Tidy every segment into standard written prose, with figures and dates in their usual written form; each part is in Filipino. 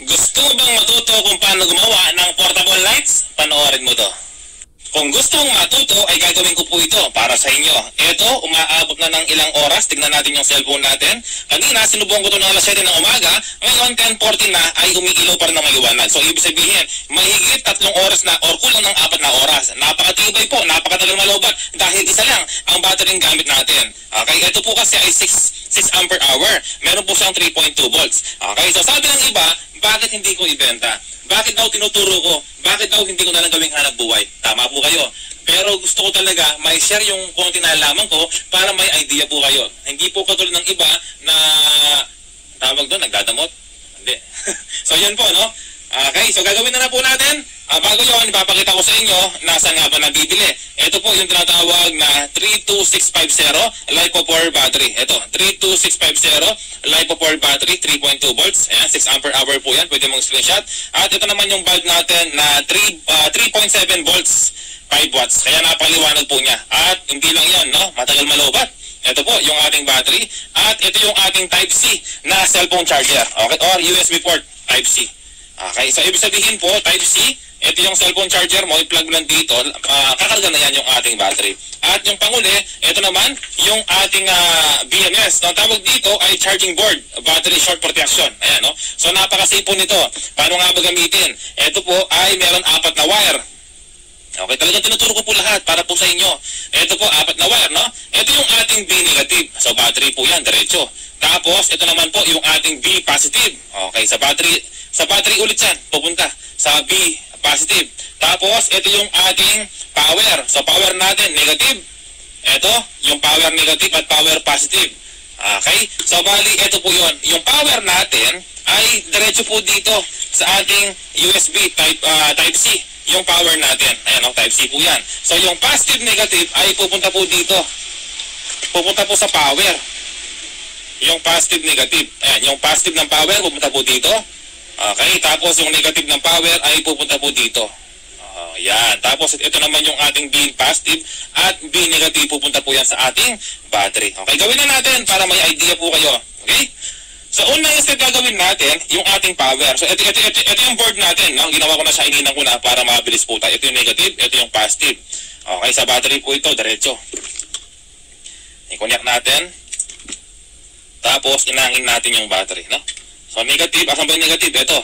Gusto mo bang matuto kung paano gumawa ng portable lights? Panoorin mo to. Kung gusto mong matuto, ay gagawin ko po ito para sa inyo. Ito, umaabot na ng ilang oras. Tignan natin yung cellphone natin. Kanina, sinubukan ko ito ng alas 7 ng umaga. Ngayon, 10:40 na, ay umiilaw pa rin ng maliwanag. So, ibig sabihin, mahigit 3 oras na or kulang ng 4 na oras. Napakatibay po, napakatagal malobat dahil isa lang ang battery gamit natin. Okay, ito po kasi ay 6 ampere hour. Meron po siyang 3.2 volts. Okay, so sabi ng iba, bakit hindi ko ibenta? Bakit daw tinuturo ko? Bakit daw hindi ko nalang gawing hanap buhay? Tama po kayo. Pero gusto ko talaga may share yung konti na nalaman ko para may idea po kayo. Hindi po katulad ng iba na tawag doon, nagdadamot. Hindi. So yan po, no? Okay, so gagawin na po natin. Bago yun, ipapakita ko sa inyo nasa nga ba nabibili. Ito po yung tinatawag na 32650 LiPo4 battery. Ito, 32650 LiPo4 battery, 3.2 volts. Ayan, 6 ampere hour po yan. Pwede mong screenshot. At ito naman yung bulb natin na 3.7 volts, 5 watts. Kaya napaliwanag po niya. At hindi lang yan, no? Matagal malobat. Ito po yung ating battery. At ito yung ating Type-C na cellphone charger. Okay? Or USB port Type-C. Okay, so ibig sabihin po, Type-C, ito yung cellphone charger mo, i-plug mo lang dito, kakarga na yan yung ating battery. At yung panguli, ito naman, yung ating BMS. Ang tawag dito ay charging board, battery short protection. Ayan, no? So napaka-safe po nito. Paano nga ba gamitin? Ito po ay meron 4 na wire. Okay, talagang tinuturo ko po lahat para po sa inyo. Ito po, 4 na wire, no? Ito yung ating B negative. So battery po yan, diretso. Tapos, ito naman po yung ating B positive. Okay, sa battery ulit yan, pupunta sa B positive. Tapos, ito yung ating power. So, power natin, negative. Ito, yung power negative at power positive. Okay? So, bali, ito po yun. Yung power natin ay diretso po dito sa ating USB Type-C. Yung power natin. Ayan, Type-C po yan. So, yung positive negative ay pupunta po dito. Pupunta po sa power. Yung positive negative. Ayan, yung positive ng power pupunta po dito. Okay, tapos yung negative ng power ay pupunta po dito. Yan. Tapos ito naman yung ating B positive at B negative pupunta po yan sa ating battery. Okay, gawin na natin para may idea po kayo. Okay? So, unang step gagawin natin, yung ating power. So, ito yung board natin. No? Ginawa ko na siya, ininan ko na para mabilis po tayo. Ito yung negative, ito yung positive. Okay, sa battery po ito, diretso. I-connect natin. Tapos, inangin natin yung battery. No? So, negative, asan ba yung negative? Ito.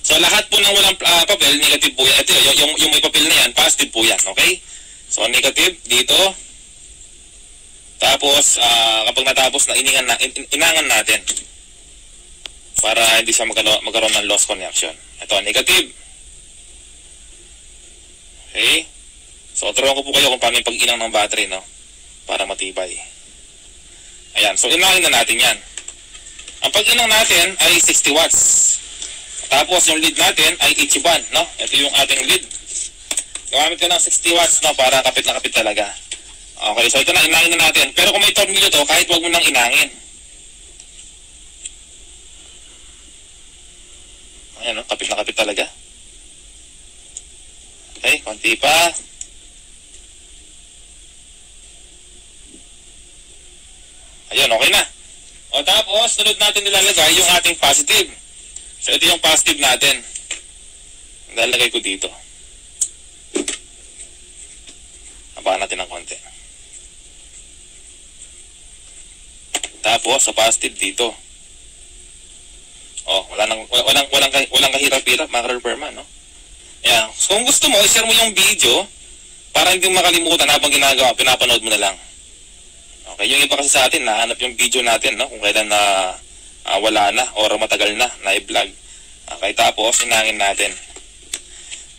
So, lahat po ng walang papel, negative po yan. Ito, yung may papel na yan, positive po yan. Okay? So, negative, dito. Tapos, kapag natapos na, inangan natin. Para hindi siya magkaroon ng loss connection. Ito, negative. Okay? So, turuan ko po kayo kung paano yung pag-inang ng battery, no? Para matibay. Ayan. So, inangin na natin yan. Ang pag-inang natin ay 60 watts. Tapos yung lead natin ay Ichiban, no? Ito yung ating lead. Gamit ka ng 60 watts, no? Para kapit na kapit talaga. Okay, so ito na, inangin na natin. Pero kung may tornilyo to, kahit wag mo nang inangin. Ayan, no? Kapit na kapit talaga. Okay, konti pa. Ayun, okay na. O tapos, sunod natin nilalagay yung ating positive. So, ito yung positive natin. Nilalagay ko dito. Habaan natin ng konti. Tapos, sa positive dito. Oh, walang kahirap-hirap, mga ka-repairman, no? Ayan. So, kung gusto mo, i-share mo yung video para hindi mo makalimutan habang ginagawa, pinapanood mo na lang. Okay, yung iba kasi sa atin, nahanap yung video natin, no? Kung kailan na wala na or matagal na i-vlog. Okay, tapos inangin natin.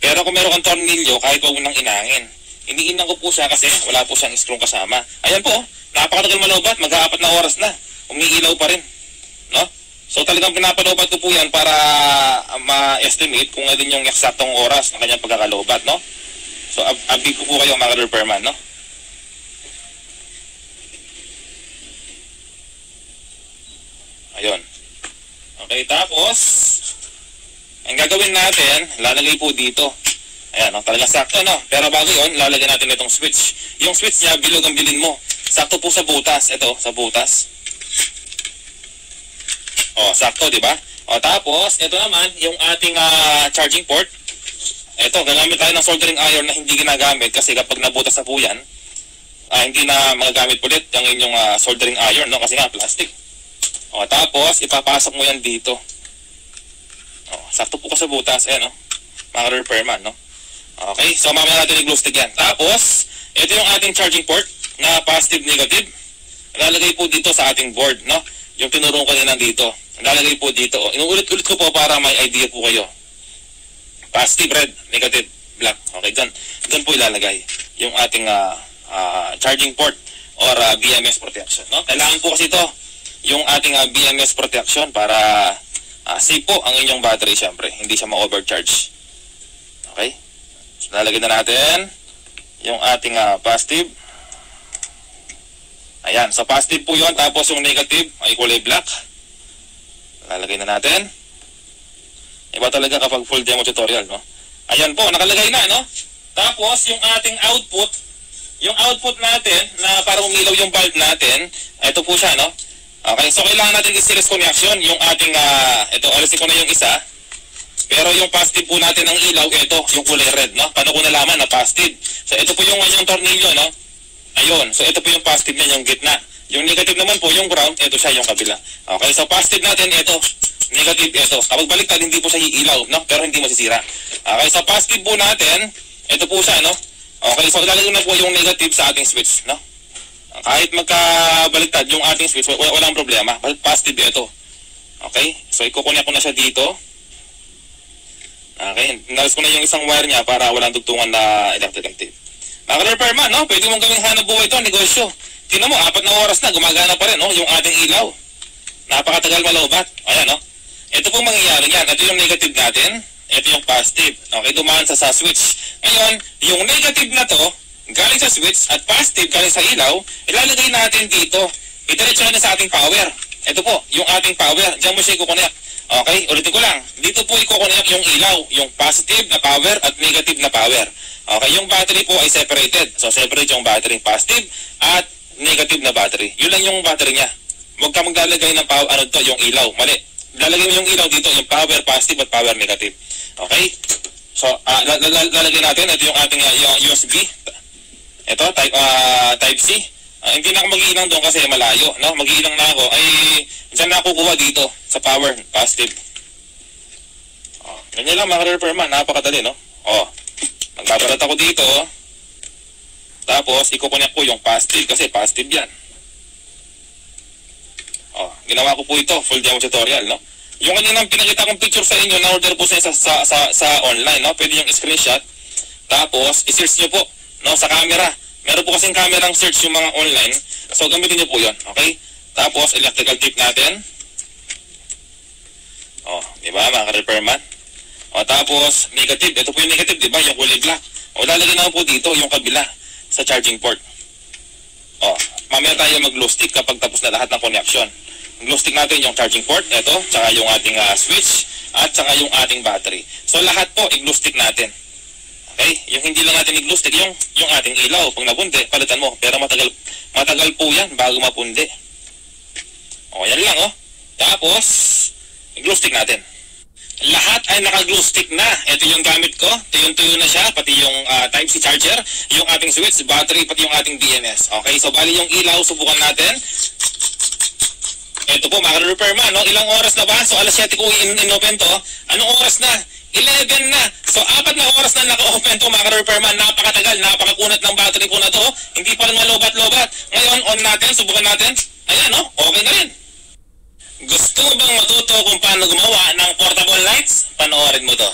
Pero kung meron kang tornilyo, kahit huwag mo nang inangin. Iniinang ko po siya kasi wala po siyang screw kasama. Ayan po, napakatagal malobat, mag-4 na oras na. Umiilaw pa rin. No? So talagang pinapalobat ko po yan para ma-estimate kung ano din yung eksaktong oras ng kanyang pagkakalobat, no? So update ko po kayo, mga repairman, no? Ayun. Okay, tapos ang gagawin natin, lalagay po dito. Ayan, talagang sakto, no? Pero bago yun, lalagyan natin itong switch. Yung switch niya, bilog ang bilin mo. Sakto po sa butas. Ito, sa butas. Oh, sakto, di ba? O tapos, ito naman, yung ating charging port. Ito, gagamit tayo ng soldering iron na hindi ginagamit kasi kapag nabutas na po yan, hindi na magagamit ulit yung inyong soldering iron, no? Kasi nga, plastic. O tapos, ipapasok mo yan dito. O, sakto po ka sa butas, ayan, no? Mga repairman, no? Okay, so mamaya natin i-glue stick yan. Tapos, ito yung ating charging port na positive, negative. Lalagay po dito sa ating board, no? Yung tinuro ko nila dito. Lalagay po dito. Inuulit-ulit ko po para may idea po kayo. Positive, red, negative, black. Okay, dyan po ilalagay yung ating charging port or BMS protection, no? Kailangan po kasi ito yung ating BMS protection para safe po ang inyong battery, syempre. Hindi siya ma-overcharge. Okay? So, lalagyan na natin yung ating positive. Ayan, so positive po yun. Tapos yung negative ay kulay black. Lalagay na natin. Iba talaga kapag full demo tutorial, no? Ayan po, nakalagay na, no? Tapos yung ating output natin na para umilaw yung bulb natin, ito po siya, no? Okay, so kailangan natin i-series connection yung ating, ito, alisin ko na yung isa. Pero yung positive po natin ng ilaw, ito, yung kulay red, no? Paano ko nalaman na positive? So ito po yung tornilyo, no? Ayun, so ito po yung positive niya, yung gitna. Yung negative naman po, yung ground, ito siya, yung kabila. Okay, so positive natin, ito. Negative, ito. Kapag baliktad, hindi po siya iilaw, no? Pero hindi masisira. Okay, so positive po natin, ito po siya, no? Okay, so ilalagay na po yung negative sa ating switch, no? Kahit magkabaliktad yung ating switch, walang problema. Positive ito. Okay, so ikukunya ko na siya dito. Okay, nalas ko na yung isang wire niya para walang dugtungan na electrical tape. Mga repairman, no? Pwede mong gawing hanap buhay ito, negosyo. Tingnan mo, 4 na oras na, gumagana pa rin, no? Yung ating ilaw. Napakatagal malaubat. Ayan, no? Ito pong mangyayari yan. Ito yung negative natin. Ito yung positive. Okay, dumaan sa switch. Ngayon, yung negative na to, galing sa switch at positive galing sa ilaw, ilalagay natin dito. Itiretso na sa ating power. Ito po, yung ating power. Diyan mo siya i-connect. Okay, ulitin ko lang. Dito po i-connect yung ilaw, yung positive na power at negative na power. Okay, yung battery po ay separated. So, separate yung battery, positive at negative na battery. Yun lang yung battery niya. Huwag ka maglalagay ng power, yung ilaw. Mali. Lalagay mo yung ilaw dito, yung power positive at power negative. Okay? So, lalagay natin. Ito yung ating USB. Ito, type C. Hindi na ako mag-iilang doon kasi malayo. No? Mag-iilang na ako. Ay, dyan na kukuha dito sa power positive. Ganyan lang mga repairman. Napakadali, no? Magbabalat ako dito. Tapos, ikukunik ko yung positive kasi positive yan. Ginawa ko po ito, full demo tutorial, no? Yung kaninang pinakita kong picture sa inyo, na-order po sa online, no? Pwede yung screenshot. Tapos, i-search nyo po, no? Sa camera. Meron po kasing camera ng search yung mga online. So, gamitin nyo po yun, okay? Tapos, electrical tape natin. Diba, mga repairman? Tapos, negative. Ito po yung negative, diba? Yung kulay black. Lalagyan naman po dito yung kabila sa charging port. Mamaya tayo mag-glue stick kapag tapos na lahat ng connection. Glue stick natin yung charging port, ito, tsaka yung ating switch, at tsaka yung ating battery. So, lahat po, i-glue stick natin. Okay? Yung hindi lang natin i-glue stick, yung ating ilaw. Pag napundi, palitan mo. Pero matagal po yan bago mapundi. Yan lang, Tapos, i-glue stick natin. Lahat ay naka-glue stick na. Ito yung gamit ko. Tuyo-tuyo na siya. Pati yung Type-C charger, yung ating switch, battery, pati yung ating BMS. Okay, so bali yung ilaw, subukan natin. Ito po, mga repairman, no? Ilang oras na ba? So, alas 7 ko in-open to. Anong oras na? 11 na. So, 4 na oras na naka-open to, mga repairman. Napakatagal, napakakunat ng battery po na to. Hindi pa rin malubat-lubat. Ngayon, on natin, subukan natin. Ayan, no? Okay na rin. Gusto mo bang matuto kung paano gumawa ng portable lights? Panoorin mo to.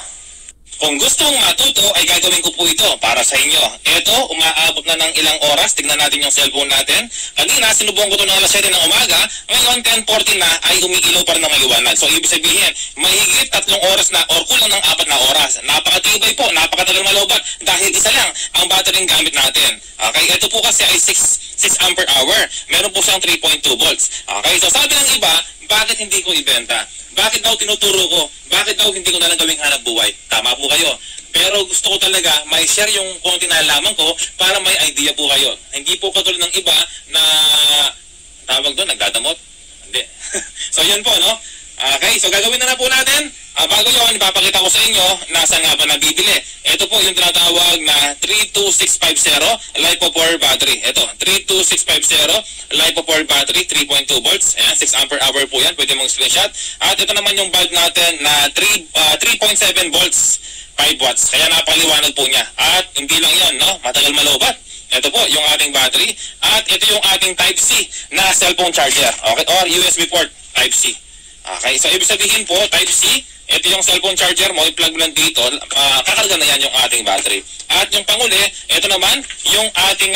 Kung gusto mong matuto, ay gagawin ko po ito para sa inyo. Ito, umaabot na ng ilang oras. Tignan natin yung cellphone natin. Kanina, sinubukan ko ito ng alas 7 ng umaga. Ngayon, 10:40 na, ay umiilaw pa rin ng maliwanag. So, ibig sabihin, mahigit 3 oras na or kulang ng 4 na oras. Napakatibay po, napakatagal malaubat dahil isa lang ang battery gamit natin. Okay, ito po kasi ay 6 ampere hour. Meron po siyang 3.2 volts. Okay, so sabi ng iba, bakit hindi ko ibenta? Bakit daw tinuturo ko? Bakit daw hindi ko na lang gawing hanap buhay? Tama po kayo. Pero gusto ko talaga may share yung konti na nalaman ko para may idea po kayo. Hindi po katulad ng iba na tawag doon, nagdadamot. Hindi. So yun po, no? Okay, so gagawin na po natin. Bago yun, ipapakita ko sa inyo nasaan nga ba nabibili. Ito po yung tinatawag na 32650 LiPo4 battery. Ito, 32650 LiPo4 battery, 3.2 volts. Ayan, 6 ampere hour po yan. Pwede mong screenshot. At ito naman yung bulb natin na 3.7 volts, 5 watts. Kaya napaliwanag po niya. At hindi lang yan, no? Matagal malobat. Ito po yung ating battery. At ito yung ating Type-C na cellphone charger. Okay, or USB port Type-C. Okay, so ibig sabihin po, Type-C, ito yung cellphone charger mo, i-plug mo lang dito, kakarga na yan yung ating battery. At yung panguli, ito naman, yung ating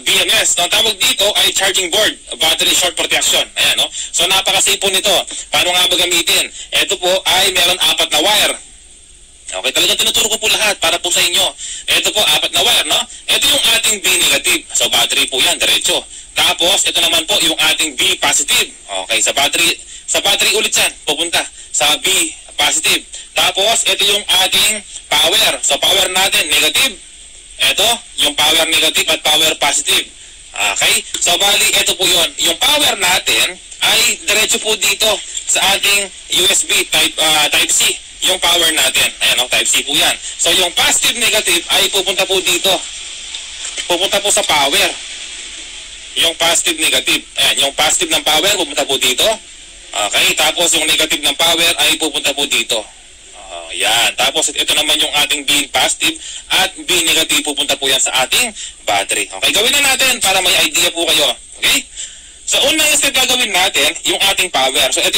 BMS. Ang tawag dito ay charging board, battery short protection. Ayan, no? So napaka-safe po nito. Paano nga ba gamitin? Ito po ay meron 4 na wire. Okay, talagang tinuturo ko po lahat para po sa inyo. Ito po, 4 na wire, no? Ito yung ating B negative. So battery po yan, diretso. Tapos, ito naman po yung ating B positive. Okay, sa battery ulit yan, pupunta sa B positive. Tapos, ito yung ating power. So, power natin, negative. Ito, yung power negative at power positive. Okay? So, bali, ito po yun. Yung power natin ay diretso po dito sa ating USB Type-C. Yung power natin. Ayan, Type-C po yan. So, yung positive negative ay pupunta po dito. Pupunta po sa power. Yung positive negative. Ayan, yung positive ng power pupunta po dito. Okay, tapos yung negative ng power ay pupunta po dito. Yan. Tapos ito naman yung ating B positive at B negative pupunta po yan sa ating battery. Okay, gawin na natin para may idea po kayo. Okay? So, unang step gagawin natin, yung ating power. So, ito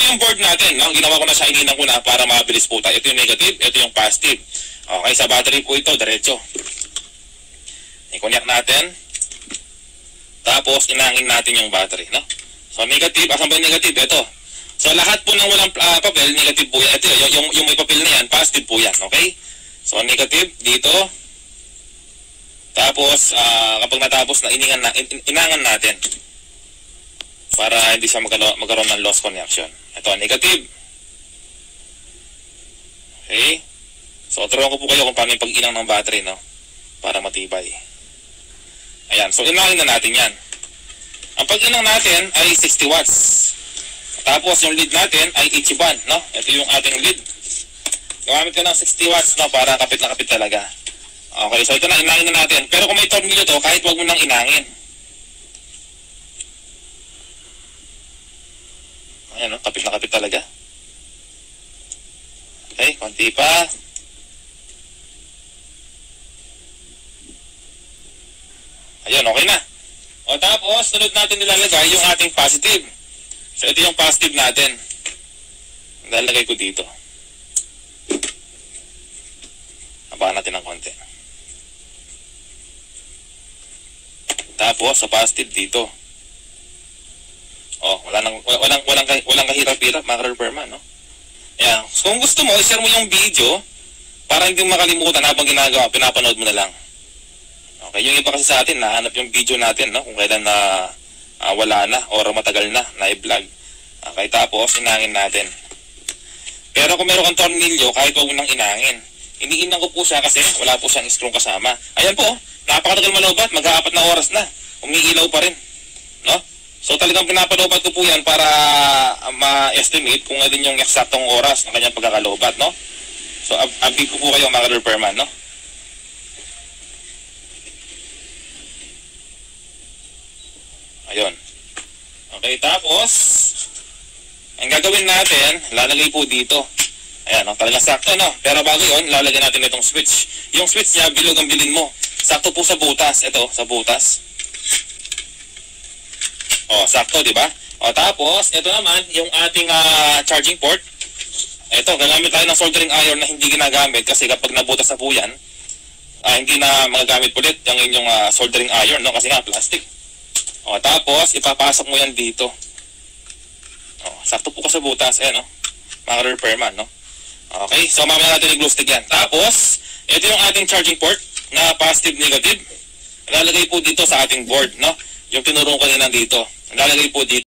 yung board natin. No? Ginawa ko na siya, ininan ko na para mabilis po tayo. Ito yung negative, ito yung positive. Okay, sa battery po ito, diretso. I-connect natin. Tapos, inangin natin yung battery. No? So, negative, asan ba yung negative? Ito. So, lahat po ng walang papel, negative po yan. Ito, yung may papel na yan, positive po yan. Okay? So, negative, dito. Tapos, kapag natapos na, inangan natin. Para hindi siya magkaroon ng loss connection. Ito, negative. Okay? So, turuan ko po kayo kung paano yung pag-inang ng battery, no? Para matibay. Ayan. So, inangin na natin yan. Ang pag-inang natin ay 60 watts. Tapos yung lead natin ay Ichiban, no? Ito yung ating lead. Gamit ko ng 60 watts, no? Para kapit na kapit talaga. Okay, so ito na, inangin na natin. Pero kung may tornilyo to, kahit wag mo nang inangin. Ayan, no? Kapit na kapit talaga. Okay, konti pa. Ayan, okay na. O tapos, sunod natin nilalagay yung ating positive. So, ito yung positive natin. Nilalagay ko dito. Habahan natin ng konti. Tapos, sa positive dito. O, walang kahirap-hirap, mga ka-repairman, no? Ayan. So, kung gusto mo, i-share mo yung video para hindi makalimutan habang ginagawa, pinapanood mo na lang. Okay, yung iba kasi sa atin, nahanap yung video natin, no? Kung kailan na wala na or matagal na i-vlog. Okay, tapos inangin natin. Pero kung meron kang tornilyo, kahit huwag mo nang inangin. Iniinang ko po siya kasi wala po siyang screw kasama. Ayan po, napakatagal malobat, mag-4 na oras na. Umiilaw pa rin. No? So talagang pinapalobat ko po yan para ma-estimate kung alin yung eksaktong oras ng kanyang pagkakalobat, no? So update ko po kayo, mga repairman, no? Ayun. Okay, tapos ang gagawin natin, lalagay po dito. Ayan, talagang sakto, no? Pero bago yun, lalagyan natin itong switch. Yung switch niya, bilog ang bilin mo. Sakto po sa butas. Ito, sa butas. O, sakto, di ba? O, tapos, ito naman, yung ating charging port. Ito, gagamit tayo ng soldering iron na hindi ginagamit kasi kapag nabutas na po yan, hindi na magagamit ulit yung inyong soldering iron, no? Kasi nga, plastic. O, tapos, ipapasok mo yan dito. O, sakto po ka sa butas. Ayan, no? Mga repairman, no? Okay, so mamaya natin i-glue stick yan. Tapos, ito yung ating charging port na positive, negative. Lalagay po dito sa ating board, no? Yung tinuro ko kanina dito. Lalagay po dito.